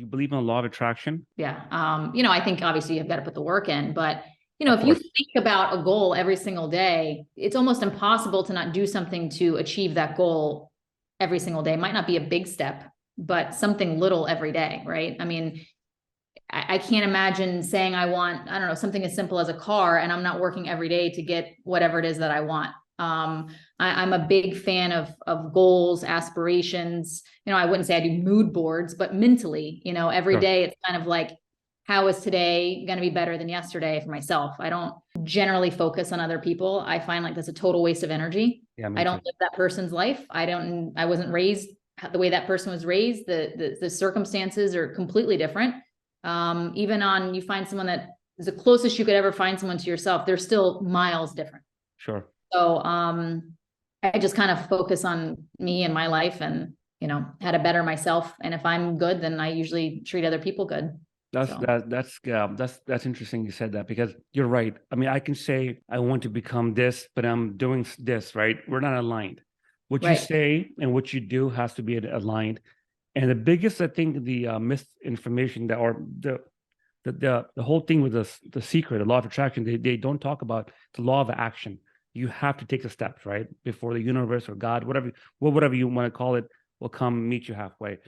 you believe in the law of attraction? Yeah. I think obviously you've got to put the work in, but Of if you course. think about a goal every single day, it's almost impossible to not do something to achieve that goal every single day. It might not be a big step, but something little every day, right? I mean, I can't imagine saying I want, I don't know, something as simple as a car, and I'm not working every day to get whatever it is that I want. I'm a big fan of goals, aspirations. I wouldn't say I do mood boards, but mentally, every Sure. day it's kind of like, how is today going to be better than yesterday for myself? I don't generally focus on other people. I find like that's a total waste of energy. Yeah, me I too. don't live that person's life. I wasn't raised the way that person was raised. The circumstances are completely different. Even you find someone that is the closest you could ever find someone to yourself, they're still miles different. Sure. So I just kind of focus on me and my life and, how to better myself. And if I'm good, then I usually treat other people good. That's interesting you said that, because you're right. I mean, I can say I want to become this, but I'm doing this, right? We're not aligned. What you Right. say and what you do has to be aligned. And the biggest, I think, the misinformation that, or the whole thing with the secret, the law of attraction, they don't talk about the law of action. You have to take the steps, right? Before the universe or God, whatever you want to call it, will come meet you halfway.